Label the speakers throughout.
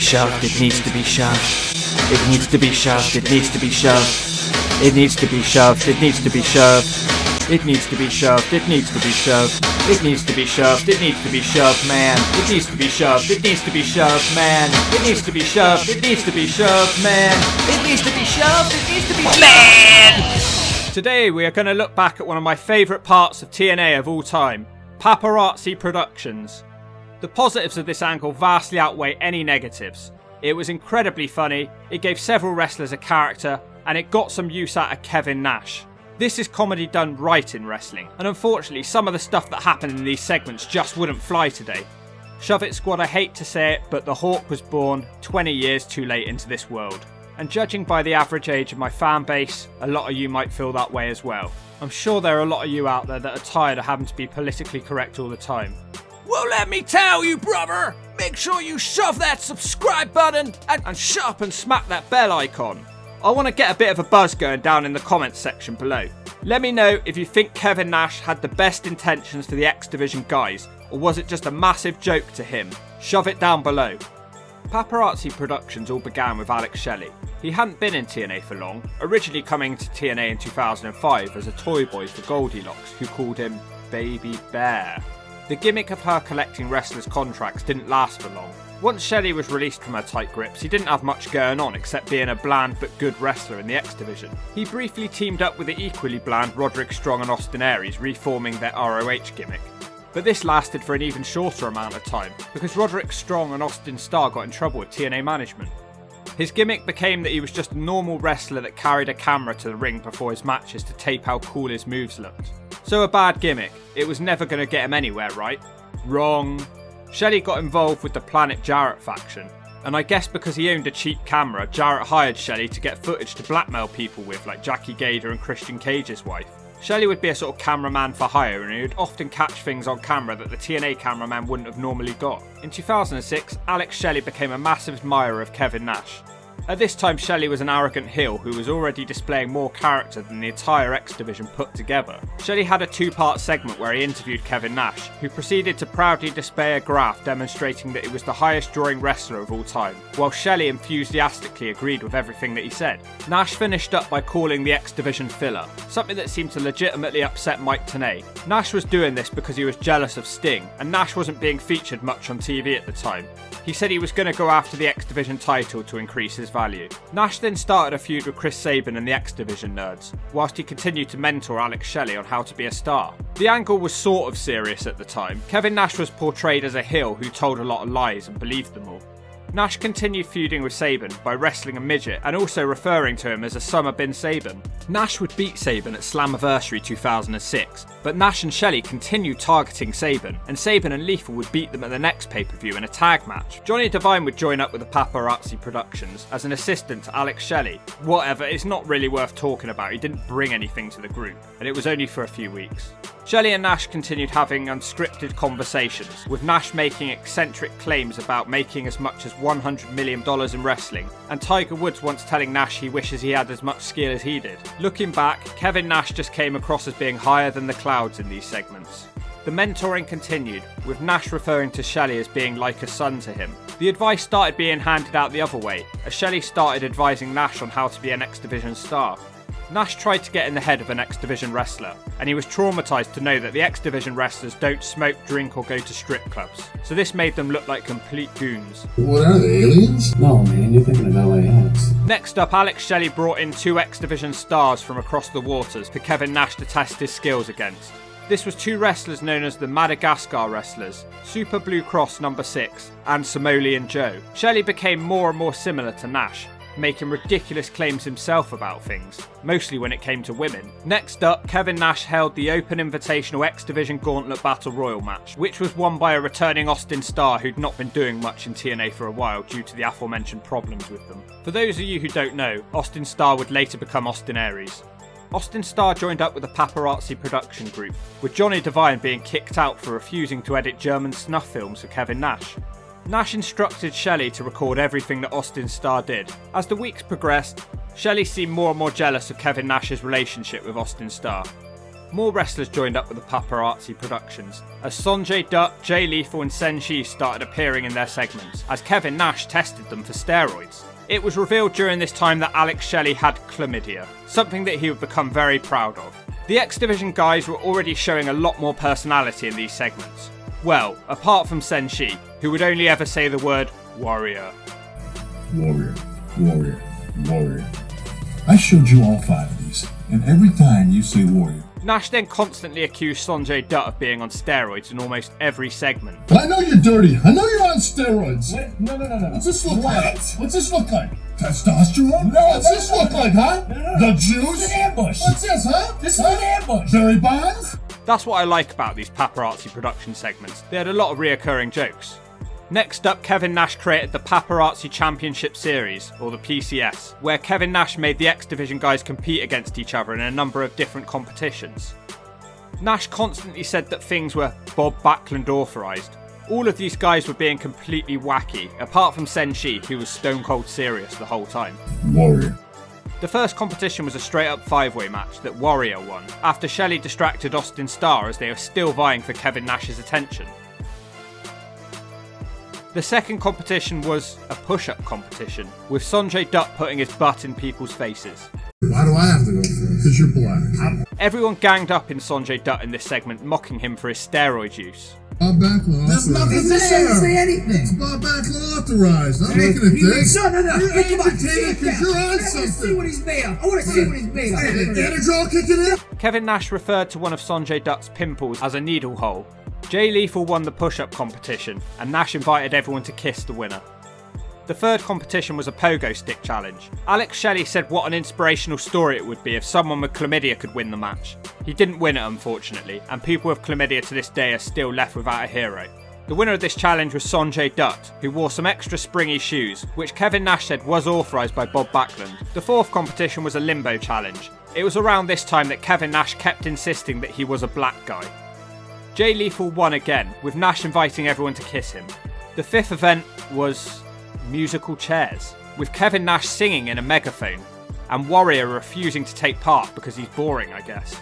Speaker 1: shoved, it needs to be shoved. It needs to be shoved, it needs to be shoved. It needs to be shoved, it needs to be shoved. It needs to be shoved, it needs to be shoved. It needs to be shoved, it needs to be shoved, man. It needs to be shoved, it needs to be shoved, man. It needs to be shoved, it needs to be shoved, man. It needs to be shoved, it needs to be shoved, man. Today we are going to look back at one of my favourite parts of TNA of all time, Paparazzi Productions. The positives of this angle vastly outweigh any negatives. It was incredibly funny, it gave several wrestlers a character, and it got some use out of Kevin Nash. This is comedy done right in wrestling, and unfortunately some of the stuff that happened in these segments just wouldn't fly today. Shove It Squad, I hate to say it, but the Hawk was born 20 years too late into this world. And judging by the average age of my fan base, a lot of you might feel that way as well. I'm sure there are a lot of you out there that are tired of having to be politically correct all the time. Well, let me tell you, brother, make sure you shove that subscribe button and shove and smack that bell icon. I want to get a bit of a buzz going down in the comments section below. Let me know if you think Kevin Nash had the best intentions for the X-Division guys, or was it just a massive joke to him? Shove it down below. Paparazzi Productions all began with Alex Shelley. He hadn't been in TNA for long, originally coming to TNA in 2005 as a toy boy for Goldilocks, who called him Baby Bear. The gimmick of her collecting wrestlers' contracts didn't last for long. Once Shelley was released from her tight grips, he didn't have much going on except being a bland but good wrestler in the X-Division. He briefly teamed up with the equally bland Roderick Strong and Austin Aries, reforming their ROH gimmick. But this lasted for an even shorter amount of time, because Roderick Strong and Austin Starr got in trouble with TNA management. His gimmick became that he was just a normal wrestler that carried a camera to the ring before his matches to tape how cool his moves looked. So a bad gimmick, it was never going to get him anywhere, right? Wrong. Shelley got involved with the Planet Jarrett faction, and I guess because he owned a cheap camera, Jarrett hired Shelley to get footage to blackmail people with, like Jackie Gader and Christian Cage's wife. Shelley would be a sort of cameraman for hire, and he would often catch things on camera that the TNA cameraman wouldn't have normally got. In 2006, Alex Shelley became a massive admirer of Kevin Nash. At this time, Shelley was an arrogant heel who was already displaying more character than the entire X-Division put together. Shelley had a two-part segment where he interviewed Kevin Nash, who proceeded to proudly display a graph demonstrating that he was the highest drawing wrestler of all time, while Shelley enthusiastically agreed with everything that he said. Nash finished up by calling the X-Division filler, something that seemed to legitimately upset Mike Tenay. Nash was doing this because he was jealous of Sting, and Nash wasn't being featured much on TV at the time. He said he was going to go after the X-Division title to increase his value. Nash then started a feud with Chris Sabin and the X-Division nerds, whilst he continued to mentor Alex Shelley on how to be a star. The angle was sort of serious at the time. Kevin Nash was portrayed as a heel who told a lot of lies and believed them all. Nash continued feuding with Sabin by wrestling a midget and also referring to him as a Summer Bin Sabin. Nash would beat Sabin at Slammiversary 2006, but Nash and Shelley continued targeting Sabin, and Sabin and Lethal would beat them at the next pay-per-view in a tag match. Johnny Devine would join up with the Paparazzi Productions as an assistant to Alex Shelley. Whatever, it's not really worth talking about, he didn't bring anything to the group, and it was only for a few weeks. Shelley and Nash continued having unscripted conversations, with Nash making eccentric claims about making as much as $100 million in wrestling, and Tiger Woods once telling Nash he wishes he had as much skill as he did. Looking back, Kevin Nash just came across as being higher than the clouds in these segments. The mentoring continued, with Nash referring to Shelley as being like a son to him. The advice started being handed out the other way, as Shelley started advising Nash on how to be an X-Division star. Nash tried to get in the head of an X-Division wrestler, and he was traumatised to know that the X-Division wrestlers don't smoke, drink or go to strip clubs, so this made them look like complete goons.
Speaker 2: What are they, aliens? No man, you're thinking of LAX.
Speaker 1: Next up, Alex Shelley brought in two X-Division stars from across the waters for Kevin Nash to test his skills against. This was two wrestlers known as the Madagascar Wrestlers, Super Blue Cross No. 6 and Somalian Joe. Shelley became more and more similar to Nash, making ridiculous claims himself about things, mostly when it came to women. Next up, Kevin Nash held the Open Invitational X-Division Gauntlet Battle Royal match, which was won by a returning Austin Starr who'd not been doing much in TNA for a while due to the aforementioned problems with them. For those of you who don't know, Austin Starr would later become Austin Aries. Austin Starr joined up with the Paparazzi Production group, with Johnny Devine being kicked out for refusing to edit German snuff films for Kevin Nash. Nash instructed Shelley to record everything that Austin Starr did. As the weeks progressed, Shelley seemed more and more jealous of Kevin Nash's relationship with Austin Starr. More wrestlers joined up with the Paparazzi Productions, as Sonjay Dutt, Jay Lethal and Senshi started appearing in their segments, as Kevin Nash tested them for steroids. It was revealed during this time that Shelley had chlamydia, something that he would become very proud of. The X-Division guys were already showing a lot more personality in these segments. Well, apart from Senshi, who would only ever say the word warrior.
Speaker 3: Warrior, warrior, warrior. I showed you all 5 of these, and every time you say warrior.
Speaker 1: Nash then constantly accused Sonjay Dutt of being on steroids in almost every segment.
Speaker 3: I know you're dirty. I know you're on steroids.
Speaker 2: Wait, no.
Speaker 3: What's this look like? What's this look like? Testosterone? No. What's this look like, huh?
Speaker 2: No.
Speaker 3: The juice?
Speaker 2: This is an ambush.
Speaker 3: What's this, huh?
Speaker 2: This is an ambush.
Speaker 3: Barry Bonds?
Speaker 1: That's what I like about these Paparazzi Production segments. They had a lot of reoccurring jokes. Next up, Kevin Nash created the Paparazzi Championship Series, or the PCS, where Kevin Nash made the X-Division guys compete against each other in a number of different competitions. Nash constantly said that things were Bob Backlund authorised. All of these guys were being completely wacky, apart from Senshi, who was stone cold serious the whole time.
Speaker 3: Warrior.
Speaker 1: The first competition was a straight up 5-way match that Warrior won, after Shelley distracted Austin Starr as they were still vying for Kevin Nash's attention. The second competition was a push-up competition, with Sonjay Dutt putting his butt in people's faces.
Speaker 3: Why do I have to go first? Because you're black.
Speaker 1: Everyone ganged up in Sonjay Dutt in this segment, mocking him for his steroid use.
Speaker 3: Bob Backlund. There's nothing there.
Speaker 2: Doesn't say anything.
Speaker 3: It's Bob Backlund authorized. I'm making it big.
Speaker 2: No.
Speaker 3: You're
Speaker 2: Come on,
Speaker 3: agitated because you're on
Speaker 2: I want to see
Speaker 3: something.
Speaker 2: what he's made of. I want to see what he's made of.
Speaker 3: Energy all kicking in?
Speaker 1: Kevin Nash referred to one of Sonjay Dutt's pimples as a needle hole. Jay Lethal won the push-up competition, and Nash invited everyone to kiss the winner. The third competition was a pogo stick challenge. Shelley said what an inspirational story it would be if someone with chlamydia could win the match. He didn't win it, unfortunately, and people with chlamydia to this day are still left without a hero. The winner of this challenge was Sonjay Dutt, who wore some extra springy shoes, which Kevin Nash said was authorised by Bob Backlund. The fourth competition was a limbo challenge. It was around this time that Kevin Nash kept insisting that he was a black guy. Jay Lethal won again, with Nash inviting everyone to kiss him. The fifth event was musical chairs, with Kevin Nash singing in a megaphone, and Warrior refusing to take part because he's boring, I guess.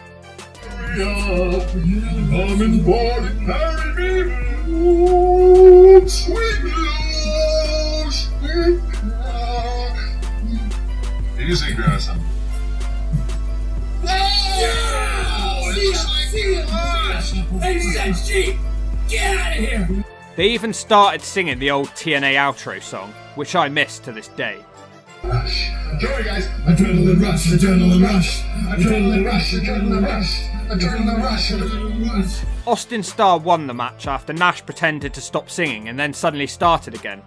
Speaker 3: Easy, Grayson.
Speaker 2: Get out of here!
Speaker 1: They even started singing the old TNA outro song, which I miss to this day.
Speaker 3: Rush. Joey, guys. Adrenaline rush, adrenaline rush. Adrenaline rush, adrenaline rush. Adrenaline rush, adrenaline rush.
Speaker 1: Austin Starr won the match after Nash pretended to stop singing and then suddenly started again.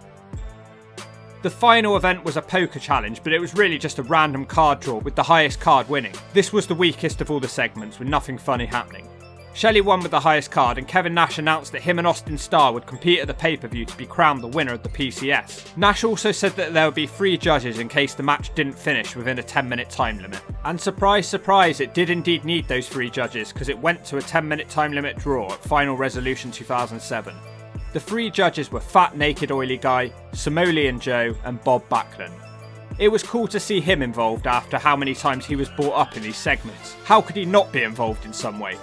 Speaker 1: The final event was a poker challenge, but it was really just a random card draw with the highest card winning. This was the weakest of all the segments, with nothing funny happening. Shelley won with the highest card, and Kevin Nash announced that him and Austin Starr would compete at the pay-per-view to be crowned the winner of the PCS. Nash also said that there would be 3 judges in case the match didn't finish within a 10-minute time limit. And surprise, surprise, it did indeed need those 3 judges, because it went to a 10-minute time limit draw at Final Resolution 2007. The 3 judges were Fat Naked Oily Guy, Somalian Joe, and Bob Backlund. It was cool to see him involved after how many times he was brought up in these segments. How could he not be involved in some way?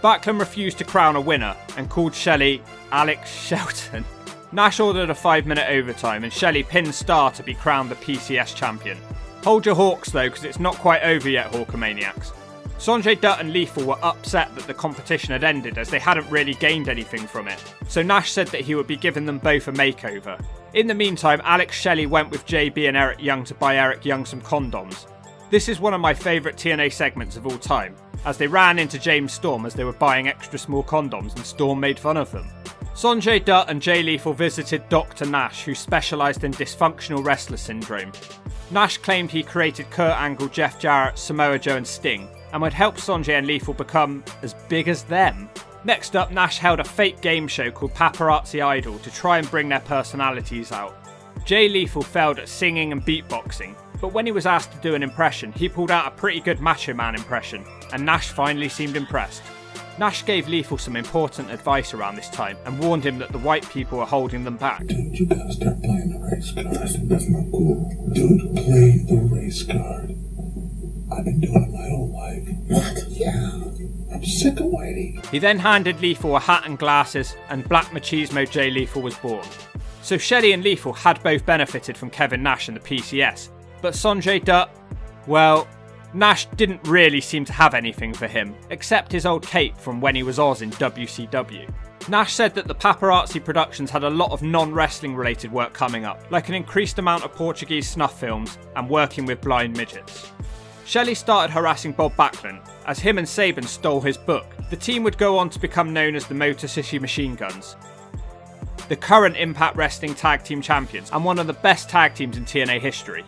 Speaker 1: Backlund refused to crown a winner and called Shelley Alex Shelton. Nash ordered a 5-minute overtime and Shelley pinned Starr to be crowned the PCS champion. Hold your hawks though, because it's not quite over yet, Hawkamaniacs. Sonjay Dutt and Lethal were upset that the competition had ended as they hadn't really gained anything from it, so Nash said that he would be giving them both a makeover. In the meantime, Shelley went with JB and Eric Young to buy Eric Young some condoms. This is one of my favourite TNA segments of all time, as they ran into James Storm as they were buying extra small condoms and Storm made fun of them. Sonjay Dutt and Jay Lethal visited Dr. Nash, who specialised in dysfunctional wrestler syndrome. Nash claimed he created Kurt Angle, Jeff Jarrett, Samoa Joe and Sting, and would help Sonjay and Lethal become as big as them. Next up, Nash held a fake game show called Paparazzi Idol to try and bring their personalities out. Jay Lethal failed at singing and beatboxing, but when he was asked to do an impression, he pulled out a pretty good Macho Man impression, and Nash finally seemed impressed. Nash gave Lethal some important advice around this time and warned him that the white people were holding them back.
Speaker 3: Dude, you gotta start playing the race card. That's not cool. Dude, play the race card. I've been doing it my whole life. What? Yeah.
Speaker 2: I'm sick of waiting.
Speaker 1: He then handed Lethal a hat and glasses, and Black Machismo Jay Lethal was born. So Shelley and Lethal had both benefited from Kevin Nash and the PCS, but Sonjay Dutt, well, Nash didn't really seem to have anything for him, except his old cape from when he was Oz in WCW. Nash said that the Paparazzi Productions had a lot of non-wrestling related work coming up, like an increased amount of Portuguese snuff films and working with blind midgets. Shelley started harassing Bob Backlund, as him and Sabin stole his book. The team would go on to become known as the Motor City Machine Guns, the current Impact Wrestling Tag Team Champions, and one of the best tag teams in TNA history.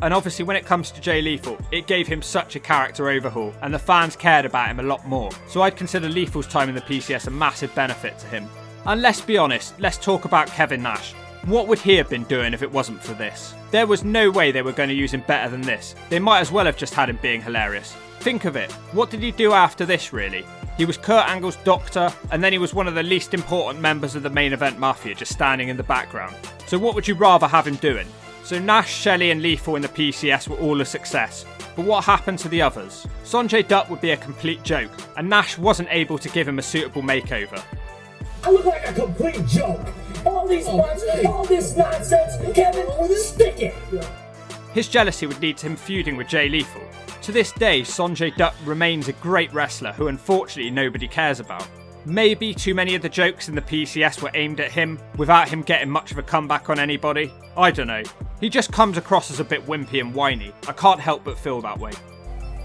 Speaker 1: And obviously when it comes to Jay Lethal, it gave him such a character overhaul, and the fans cared about him a lot more, so I'd consider Lethal's time in the PCS a massive benefit to him. And let's be honest, let's talk about Kevin Nash. What would he have been doing if it wasn't for this? There was no way they were going to use him better than this. They might as well have just had him being hilarious. Think of it, what did he do after this really? He was Kurt Angle's doctor, and then he was one of the least important members of the main event mafia, just standing in the background. So what would you rather have him doing? So Nash, Shelley and Lethal in the PCS were all a success, but what happened to the others? Sonjay Dutt would be a complete joke, and Nash wasn't able to give him a suitable makeover.
Speaker 4: I look like a complete joke. All these months, all this nonsense, Kevin, stick it.
Speaker 1: His jealousy would lead to him feuding with Jay Lethal. To this day, Sonjay Dutt remains a great wrestler who unfortunately nobody cares about. Maybe too many of the jokes in the PCS were aimed at him, without him getting much of a comeback on anybody. I don't know. He just comes across as a bit wimpy and whiny. I can't help but feel that way.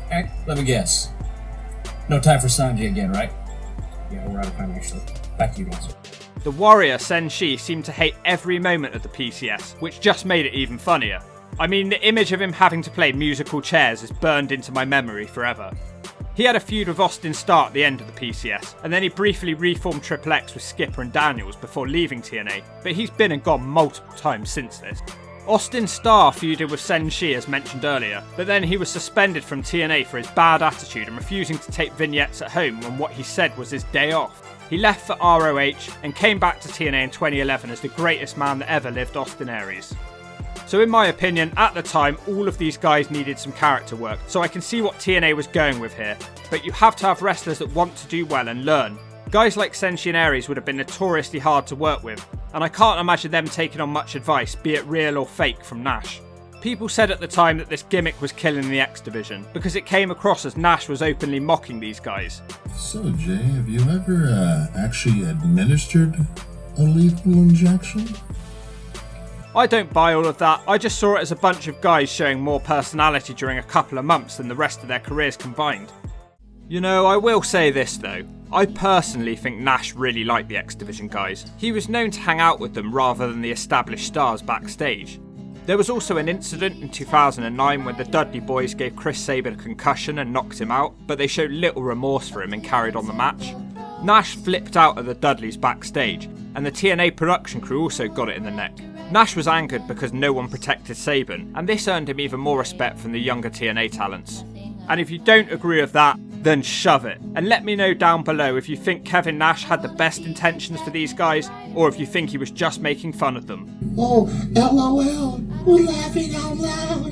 Speaker 5: Alright, let me guess. No time for Sanjay again, right? Yeah, we're out of time actually. Back to you guys.
Speaker 1: The warrior Senshi seemed to hate every moment of the PCS, which just made it even funnier. I mean, the image of him having to play musical chairs is burned into my memory forever. He had a feud with Austin Starr at the end of the PCS, and then he briefly reformed Triple X with Skipper and Daniels before leaving TNA, but he's been and gone multiple times since this. Austin Starr feuded with Senshi as mentioned earlier, but then he was suspended from TNA for his bad attitude and refusing to take vignettes at home on what he said was his day off. He left for ROH and came back to TNA in 2011 as the greatest man that ever lived, Austin Aries. So in my opinion, at the time, all of these guys needed some character work, so I can see what TNA was going with here. But you have to have wrestlers that want to do well and learn. Guys like Senshi and Aries would have been notoriously hard to work with, and I can't imagine them taking on much advice, be it real or fake, from Nash. People said at the time that this gimmick was killing the X-Division, because it came across as Nash was openly mocking these guys.
Speaker 6: So Jay, have you ever actually administered a lethal injection?
Speaker 1: I don't buy all of that, I just saw it as a bunch of guys showing more personality during a couple of months than the rest of their careers combined. You know, I will say this though, I personally think Nash really liked the X-Division guys. He was known to hang out with them rather than the established stars backstage. There was also an incident in 2009 when the Dudley boys gave Chris Sabin a concussion and knocked him out, but they showed little remorse for him and carried on the match. Nash flipped out at the Dudleys backstage, and the TNA production crew also got it in the neck. Nash was angered because no one protected Sabin, and this earned him even more respect from the younger TNA talents. And if you don't agree with that, then shove it. And let me know down below if you think Kevin Nash had the best intentions for these guys, or if you think he was just making fun of them.
Speaker 3: Oh, LOL, we're laughing out loud.